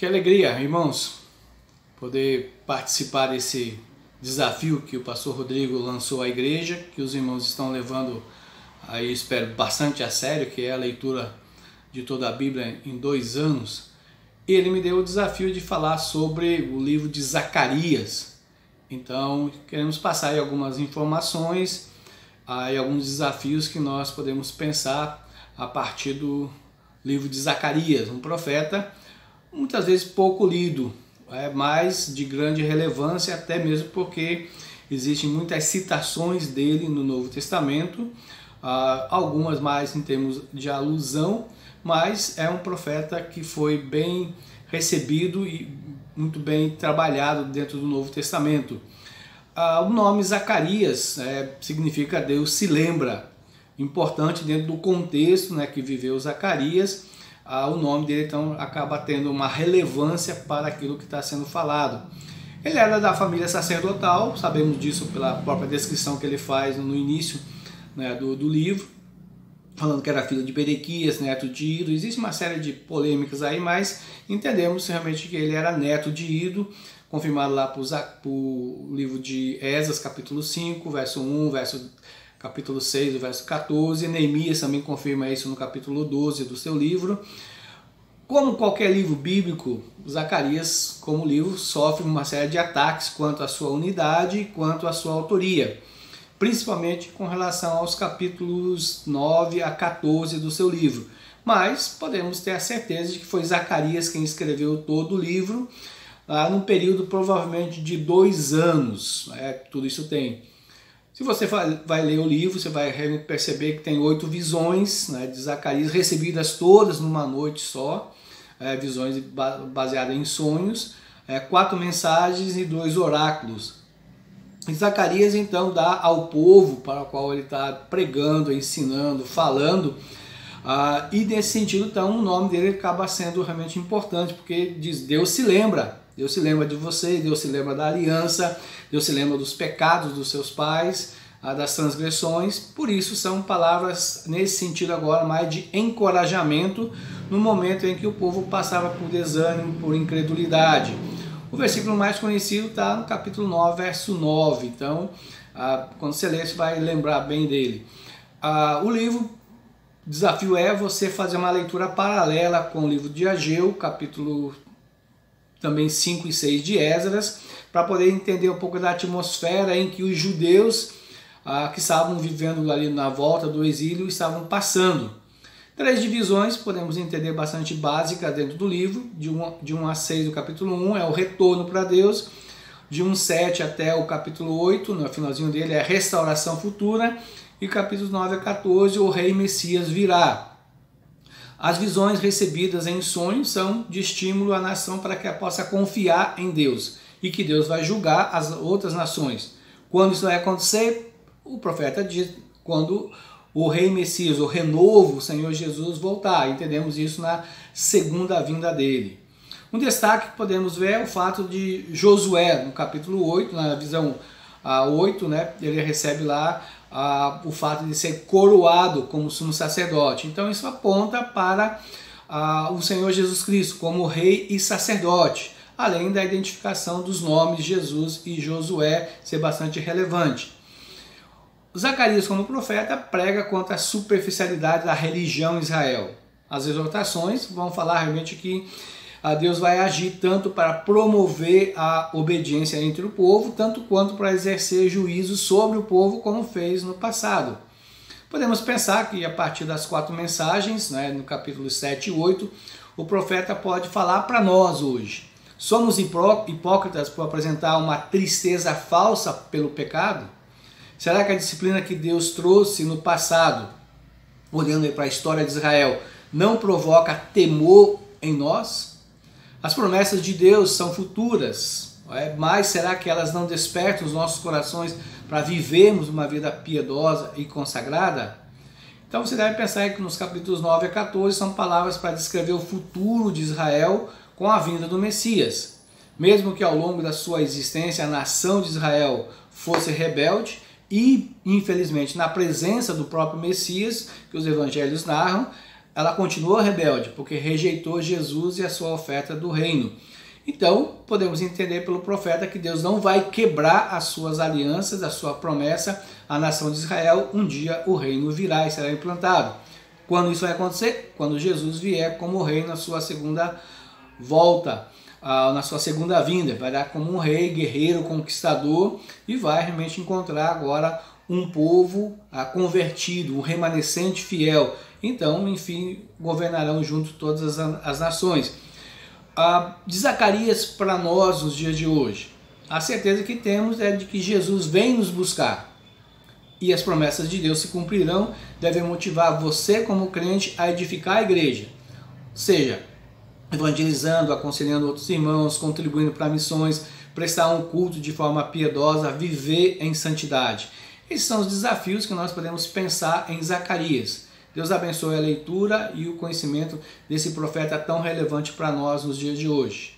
Que alegria, irmãos, poder participar desse desafio que o pastor Rodrigo lançou à igreja, que os irmãos estão levando, aí espero, bastante a sério, que é a leitura de toda a Bíblia em 2 anos. Ele me deu o desafio de falar sobre o livro de Zacarias. Então, queremos passar aí algumas informações e alguns desafios que nós podemos pensar a partir do livro de Zacarias, um profeta muitas vezes pouco lido, mas de grande relevância, até mesmo porque existem muitas citações dele no Novo Testamento, algumas mais em termos de alusão, mas é um profeta que foi bem recebido e muito bem trabalhado dentro do Novo Testamento. O nome Zacarias significa Deus se lembra, importante dentro do contexto que viveu Zacarias. O nome dele então acaba tendo uma relevância para aquilo que está sendo falado. Ele era da família sacerdotal, sabemos disso pela própria descrição que ele faz no início do livro, falando que era filho de Berequias, neto de Ido. Existe uma série de polêmicas aí, mas entendemos realmente que ele era neto de Ido, confirmado lá por livro de Esdras, capítulo 5, verso 1, capítulo 6, verso 14. Neemias também confirma isso no capítulo 12 do seu livro. Como qualquer livro bíblico, Zacarias, como livro, sofre uma série de ataques quanto à sua unidade e quanto à sua autoria, principalmente com relação aos capítulos 9 a 14 do seu livro. Mas podemos ter a certeza de que foi Zacarias quem escreveu todo o livro, num período provavelmente de 2 anos. Tudo isso tem. Se você vai ler o livro, você vai perceber que tem 8 visões de Zacarias, recebidas todas numa noite só, visões baseadas em sonhos, 4 mensagens e 2 oráculos. E Zacarias então dá ao povo para o qual ele está pregando, ensinando, falando, e nesse sentido então o nome dele acaba sendo realmente importante, porque diz: Deus se lembra de você, Deus se lembra da aliança, Deus se lembra dos pecados dos seus pais, das transgressões. Por isso são palavras nesse sentido agora mais de encorajamento no momento em que o povo passava por desânimo, por incredulidade. O versículo mais conhecido está no capítulo 9, verso 9. Então, quando você ler, você vai lembrar bem dele. O livro, o desafio é você fazer uma leitura paralela com o livro de Ageu, capítulo também 5 e 6 de Esdras, para poder entender um pouco da atmosfera em que os judeus que estavam vivendo ali na volta do exílio estavam passando. 3 divisões, podemos entender bastante básicas dentro do livro, de 1 a 6 do capítulo 1 é o retorno para Deus, de 1:7 até o capítulo 8, no finalzinho dele é a restauração futura, e capítulos 9 a 14 o rei Messias virá. As visões recebidas em sonhos são de estímulo à nação para que ela possa confiar em Deus e que Deus vai julgar as outras nações. Quando isso vai acontecer, o profeta diz quando o rei Messias, o renovo, o Senhor Jesus voltar. Entendemos isso na segunda vinda dele. Um destaque que podemos ver é o fato de Josué, no capítulo 8, na visão 8, ele recebe lá o fato de ser coroado como sumo sacerdote. Então isso aponta para o Senhor Jesus Cristo como rei e sacerdote, além da identificação dos nomes Jesus e Josué ser bastante relevante. Zacarias, como profeta, prega contra a superficialidade da religião em Israel. As exortações vão falar realmente que Deus vai agir tanto para promover a obediência entre o povo, tanto quanto para exercer juízo sobre o povo, como fez no passado. Podemos pensar que a partir das 4 mensagens, no capítulo 7 e 8, o profeta pode falar para nós hoje. Somos hipócritas por apresentar uma tristeza falsa pelo pecado? Será que a disciplina que Deus trouxe no passado, olhando para a história de Israel, não provoca temor em nós? As promessas de Deus são futuras, mas será que elas não despertam os nossos corações para vivermos uma vida piedosa e consagrada? Então você deve pensar que nos capítulos 9 a 14 são palavras para descrever o futuro de Israel com a vinda do Messias. Mesmo que ao longo da sua existência a nação de Israel fosse rebelde e, infelizmente, na presença do próprio Messias, que os evangelhos narram, ela continuou rebelde, porque rejeitou Jesus e a sua oferta do reino. Então, podemos entender pelo profeta que Deus não vai quebrar as suas alianças, a sua promessa à nação de Israel. Um dia o reino virá e será implantado. Quando isso vai acontecer? Quando Jesus vier como rei na sua segunda volta, na sua segunda vinda. Vai dar como um rei, guerreiro, conquistador, e vai realmente encontrar agora um povo convertido, um remanescente fiel. Então, enfim, governarão junto todas as nações. De Zacarias para nós nos dias de hoje, a certeza que temos é de que Jesus vem nos buscar e as promessas de Deus se cumprirão. Devem motivar você como crente a edificar a igreja, seja evangelizando, aconselhando outros irmãos, contribuindo para missões, prestar um culto de forma piedosa, viver em santidade. Esses são os desafios que nós podemos pensar em Zacarias. Deus abençoe a leitura e o conhecimento desse profeta tão relevante para nós nos dias de hoje.